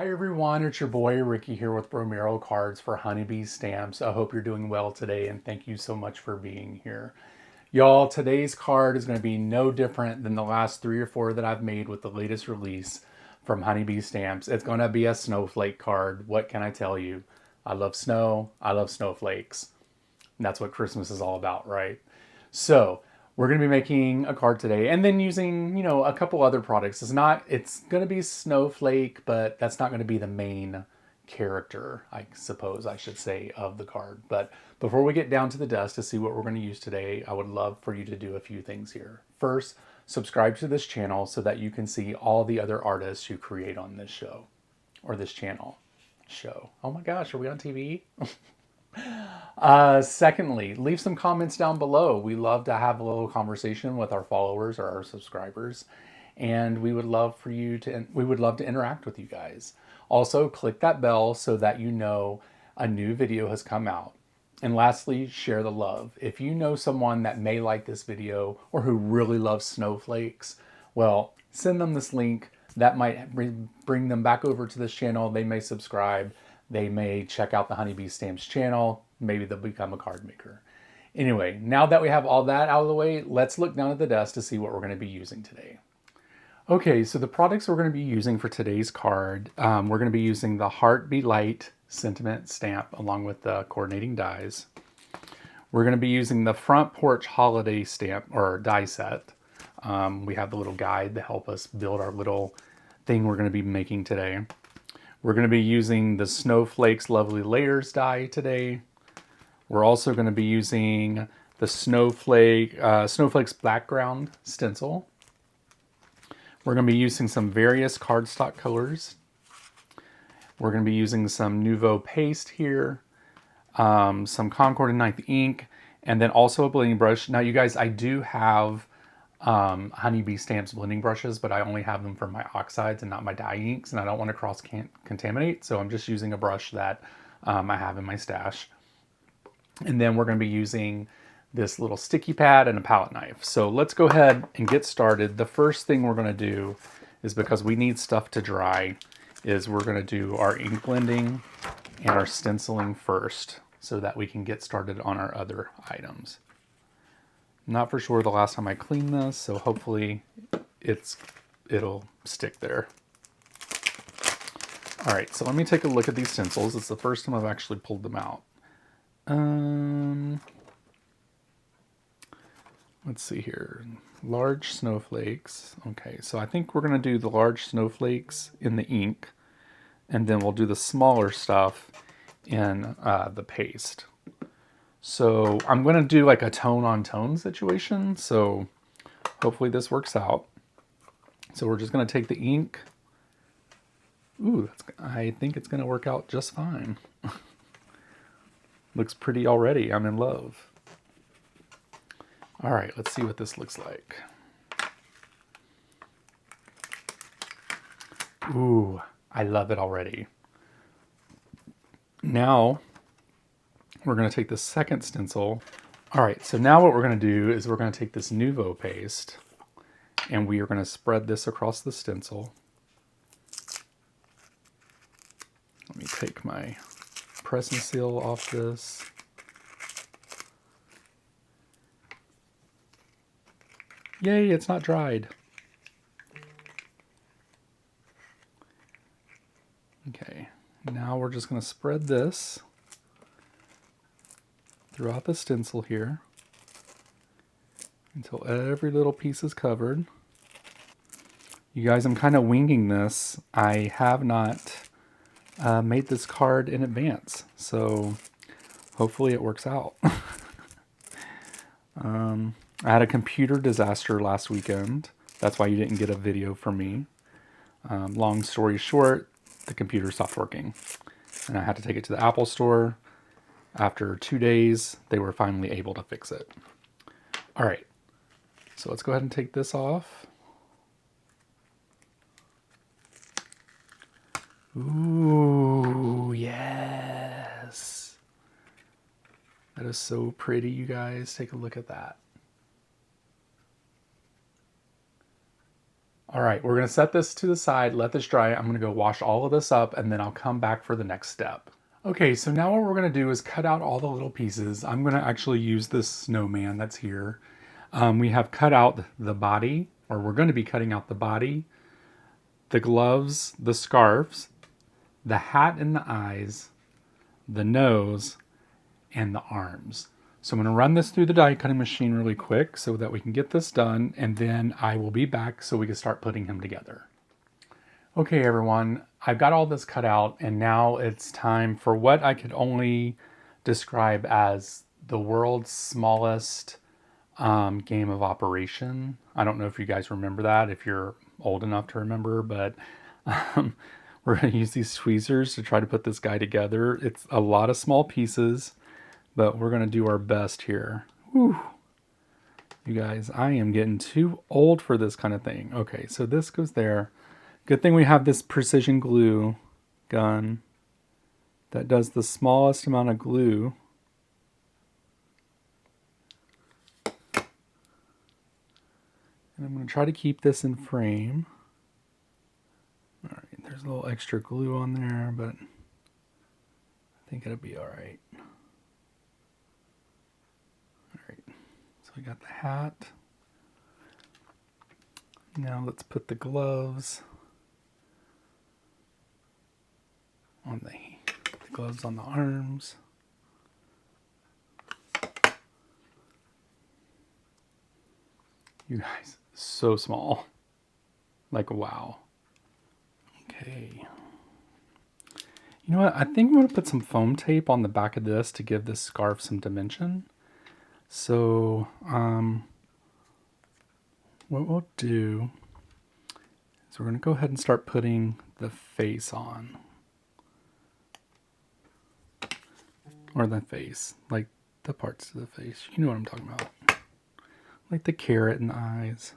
Hi everyone, it's your boy Ricky here with Romero Cards for Honeybee Stamps. I hope you're doing well today and thank you so much for being here. Y'all, today's card is going to be no different than the last 3 or 4 that I've made with the latest release from Honeybee Stamps. It's going to be a snowflake card. What can I tell you? I love snow. I love snowflakes. And that's what Christmas is all about, right? So we're going to be making a card today and then using, a couple other products. It's going to be snowflake, but that's not going to be the main character, I suppose I should say, of the card. But before we get down to the dust to see what we're going to use today, I would love for you to do a few things here. First, subscribe to this channel so that you can see all the other artists who create on this show or this channel. Oh my gosh, are we on TV? Secondly, leave some comments down below. We love to have a little conversation with our followers or our subscribers, and we would love to interact with you guys. Also, click that bell so that you know a new video has come out. And lastly, share the love. If you know someone that may like this video or who really loves snowflakes, well, send them this link. That might bring them back over to this channel. They may subscribe. They may check out the Honeybee Stamps channel. Maybe they'll become a card maker. Anyway, now that we have all that out of the way, let's look down at the desk to see what we're going to be using today. Okay, so the products we're going to be using for today's card, we're going to be using the Heart Be Light sentiment stamp along with the coordinating dies. We're going to be using the Front Porch Holiday stamp or die set. We have the little guide to help us build our little thing we're going to be making today. We're going to be using the Snowflakes Lovely Layers die today. We're also going to be using the Snowflakes background stencil. We're going to be using some various cardstock colors. We're going to be using some Nouveau paste here, some Concord and Ninth ink, and then also a blending brush. Now, you guys, I do have Honeybee Stamps blending brushes, but I only have them for my oxides and not my dye inks, and I don't want to cross-contaminate, so I'm just using a brush that I have in my stash. And then we're going to be using this little sticky pad and a palette knife. So let's go ahead and get started. The first thing we're going to do is, because we need stuff to dry, is we're going to do our ink blending and our stenciling first so that we can get started on our other items. Not for sure the last time I cleaned this, so hopefully it'll stick there. All right, so let me take a look at these stencils. It's the first time I've actually pulled them out. Let's see here. Large snowflakes. Okay, so I think we're going to do the large snowflakes in the ink, and then we'll do the smaller stuff in the paste. So I'm going to do like a tone-on-tone situation, so hopefully this works out. So we're just going to take the ink. Ooh, I think it's going to work out just fine. Looks pretty already. I'm in love. All right, let's see what this looks like. Ooh, I love it already. Now, we're going to take the second stencil. All right, so now what we're going to do is we're going to take this Nouveau paste and we are going to spread this across the stencil. Let me take my press and seal off this. Yay, it's not dried. Okay, now we're just going to spread this throughout the stencil here until every little piece is covered. You guys, I'm kind of winging this. I have not made this card in advance, so hopefully it works out. I had a computer disaster last weekend. That's why you didn't get a video from me. Long story short, the computer stopped working, and I had to take it to the Apple store. After 2 days, they were finally able to fix it. All right, so let's go ahead and take this off. Ooh, yes. That is so pretty, you guys. Take a look at that. All right, we're gonna set this to the side, let this dry. I'm gonna go wash all of this up and then I'll come back for the next step. Okay, so now what we're gonna do is cut out all the little pieces. I'm gonna actually use this snowman that's here. We have cut out the body, or we're gonna be cutting out the body, the gloves, the scarves, the hat and the eyes, the nose, and the arms. So I'm going to run this through the die cutting machine really quick so that we can get this done, and then I will be back so we can start putting him together. Okay everyone, I've got all this cut out, and now it's time for what I could only describe as the world's smallest game of operation. I don't know if you guys remember that, if you're old enough to remember, but we're going to use these tweezers to try to put this guy together. It's a lot of small pieces, but we're going to do our best here. Whew. You guys, I am getting too old for this kind of thing. Okay, so this goes there. Good thing we have this precision glue gun that does the smallest amount of glue. And I'm going to try to keep this in frame. All right, there's a little extra glue on there, but I think it'll be all right. So we got the hat. Now let's put the gloves on the gloves on the arms. You guys, so small. Like, wow. Okay. You know what? I think I'm going to put some foam tape on the back of this to give this scarf some dimension. So, what we'll do is we're going to go ahead and start putting the face on. Or the face, like the parts of the face. You know what I'm talking about. Like the carrot and the eyes.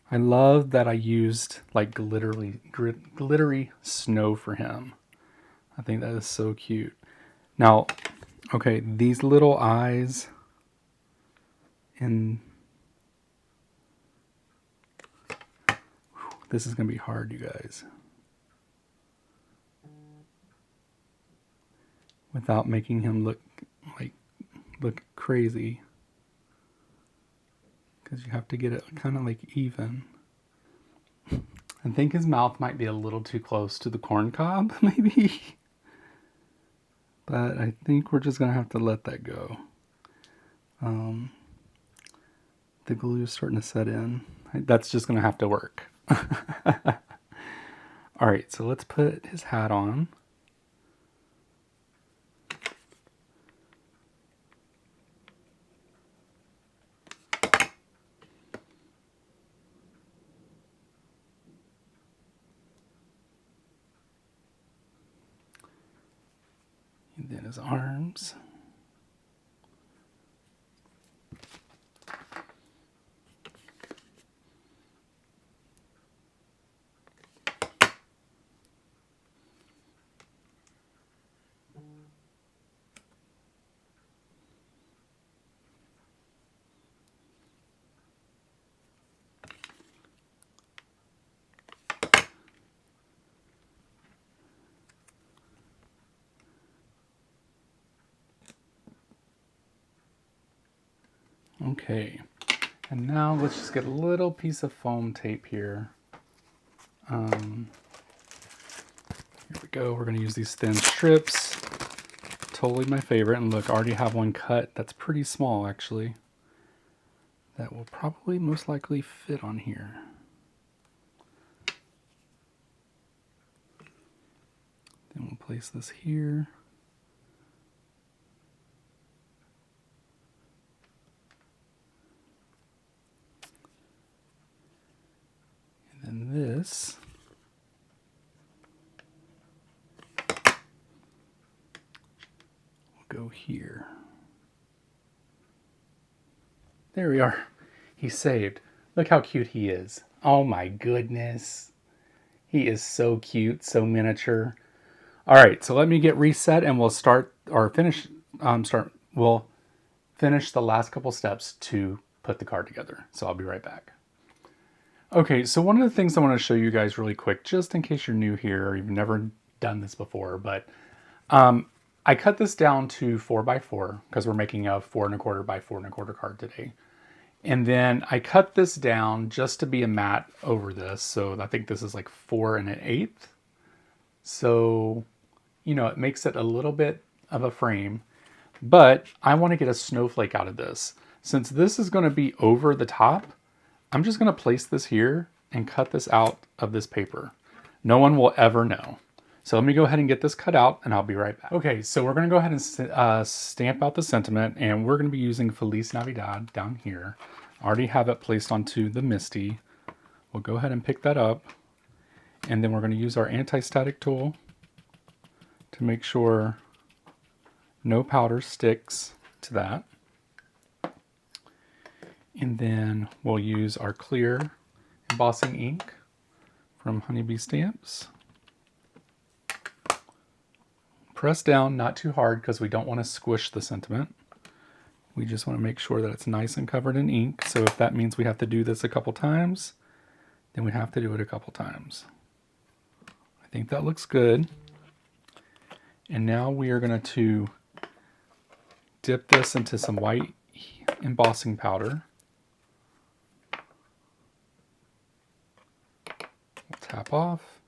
I love that I used like glittery snow for him. I think that is so cute. Now, okay, these little eyes and this is going to be hard, you guys. Without making him look crazy. Because you have to get it kind of like even. I think his mouth might be a little too close to the corn cob, maybe. But I think we're just going to have to let that go. The glue is starting to set in. That's just going to have to work. Alright, so let's put his hat on. And then his arms. Okay, and now let's just get a little piece of foam tape here. Here we go. We're going to use these thin strips. Totally my favorite. And look, I already have one cut that's pretty small, actually. That will probably most likely fit on here. Then we'll place this here. And this will go here. There we are. He's saved. Look how cute he is. Oh my goodness. He is so cute, so miniature. All right, so let me get reset and we'll start or finish we'll finish the last couple steps to put put the card together. So I'll be right back. Okay, so one of the things I want to show you guys really quick, just in case you're new here or you've never done this before, but I cut this down to 4x4 because we're making a 4 1/4 by 4 1/4 card today. And then I cut this down just to be a mat over this. So I think this is like 4 1/8. So, you know, it makes it a little bit of a frame, but I want to get a snowflake out of this. Since this is going to be over the top, I'm just going to place this here and cut this out of this paper. No one will ever know. So let me go ahead and get this cut out and I'll be right back. Okay, so we're going to go ahead and stamp out the sentiment, and we're going to be using Feliz Navidad down here. I already have it placed onto the MISTI. We'll go ahead and pick that up, and then we're going to use our anti-static tool to make sure no powder sticks to that. And then we'll use our clear embossing ink from Honeybee Stamps. Press down, not too hard, because we don't want to squish the sentiment. We just want to make sure that it's nice and covered in ink. So if that means we have to do this a couple times, then we have to do it a couple times. I think that looks good. And now we are going to dip this into some white embossing powder. We'll tap off.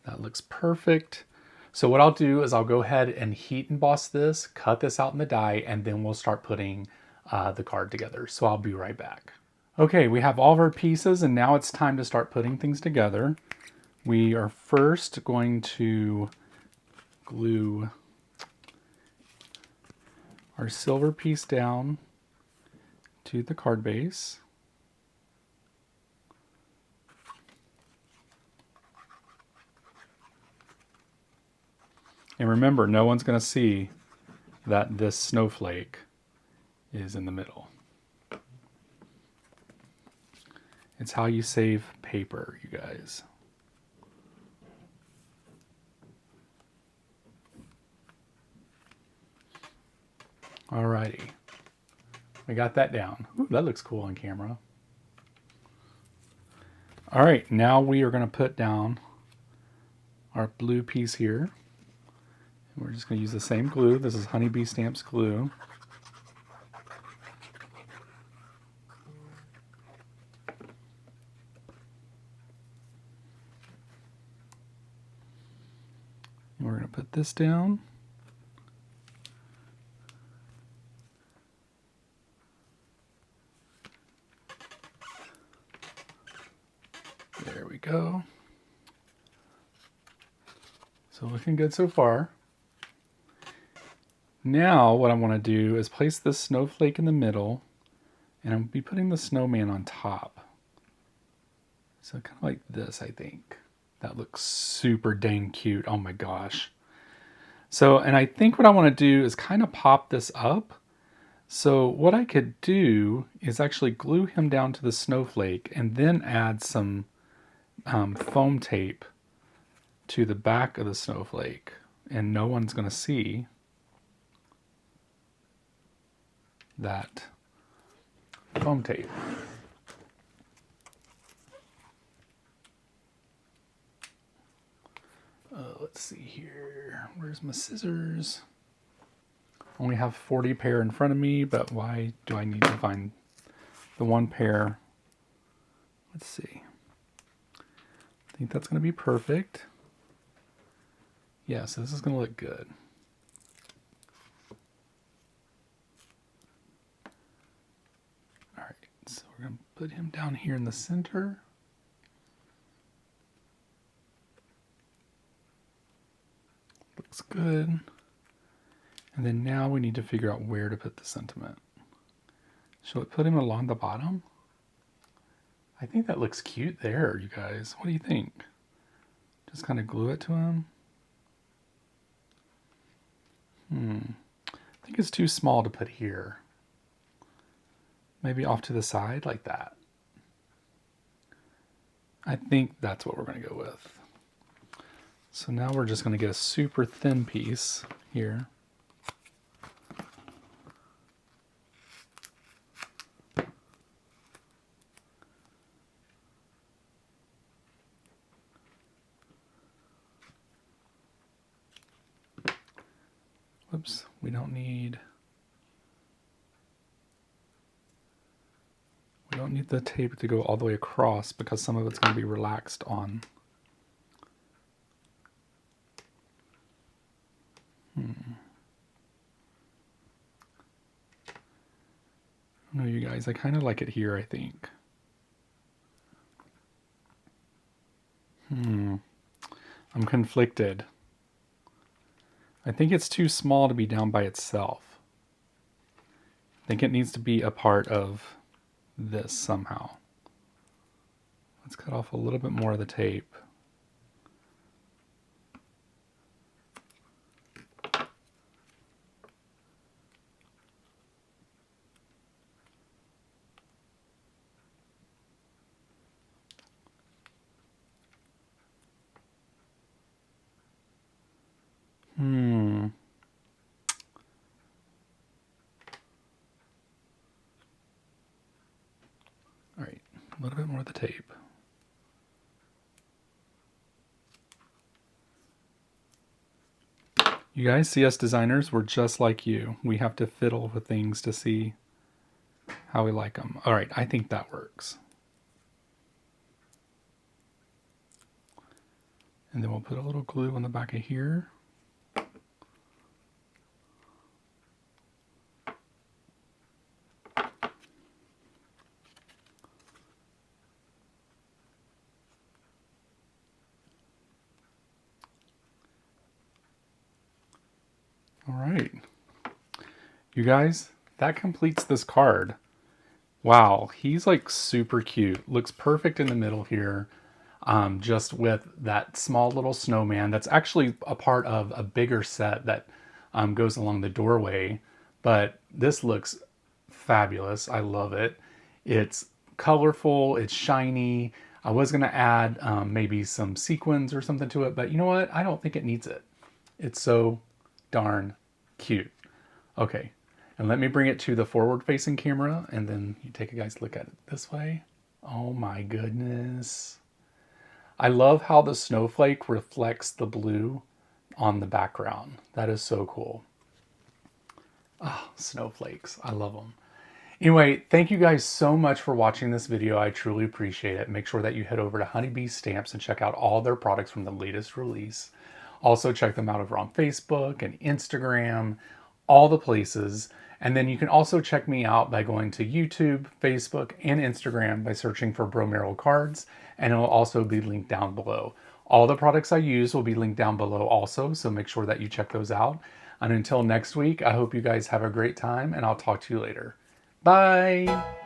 That looks perfect. So what I'll do is I'll go ahead and heat emboss this, cut this out in the die, and then we'll start putting the card together. So I'll be right back. Okay, we have all of our pieces, and now it's time to start putting things together. We are first going to glue our silver piece down to the card base. And remember, no one's going to see that this snowflake is in the middle. It's how you save paper, you guys. Alrighty. We got that down. Ooh, that looks cool on camera. All right, now we are going to put down our blue piece here. We're just going to use the same glue. This is Honeybee Stamps glue. And we're going to put this down. There we go. So looking good so far. Now what I want to do is place this snowflake in the middle, and I'll be putting the snowman on top. So kind of like this, I think. That looks super dang cute. Oh my gosh. So, and I think what I want to do is kind of pop this up. So what I could do is actually glue him down to the snowflake and then add some foam tape to the back of the snowflake, and no one's going to see that foam tape. Let's see here. Where's my scissors? Only have 40 pair in front of me, but why do I need to find the one pair? Let's see. I think that's going to be perfect. Yeah, so this is going to look good. All right, so we're going to put him down here in the center. Looks good. And then now we need to figure out where to put the sentiment. Shall we put him along the bottom? I think that looks cute there, you guys. What do you think? Just kind of glue it to him. I think it's too small to put here. Maybe off to the side like that. I think that's what we're going to go with. So now we're just going to get a super thin piece here. Oops, we don't need the tape to go all the way across because some of it's going to be relaxed on. No, you guys, I kind of like it here, I think. I'm conflicted. I think it's too small to be down by itself. I think it needs to be a part of this somehow. Let's cut off a little bit more of the tape. All right, a little bit more of the tape. You guys, CS designers, we're just like you. We have to fiddle with things to see how we like them. All right, I think that works. And then we'll put a little glue on the back of here. All right, you guys, that completes this card. Wow, he's like super cute. Looks perfect in the middle here, just with that small little snowman. That's actually a part of a bigger set that goes along the doorway. But this looks fabulous. I love it. It's colorful, it's shiny. I was gonna add maybe some sequins or something to it, but you know what? I don't think it needs it. It's so darn cute. Okay, and let me bring it to the forward facing camera and then you take a guys look at it this way. Oh my goodness. I love how the snowflake reflects the blue on the background. That is so cool. Ah, snowflakes, I love them. Anyway, thank you guys so much for watching this video. I truly appreciate it. Make sure that you head over to Honeybee Stamps and check out all their products from the latest release. Also check them out over on Facebook and Instagram, all the places. And then you can also check me out by going to YouTube, Facebook, and Instagram by searching for Bromeral Cards, and it will also be linked down below. All the products I use will be linked down below also, so make sure that you check those out. And until next week, I hope you guys have a great time, and I'll talk to you later. Bye!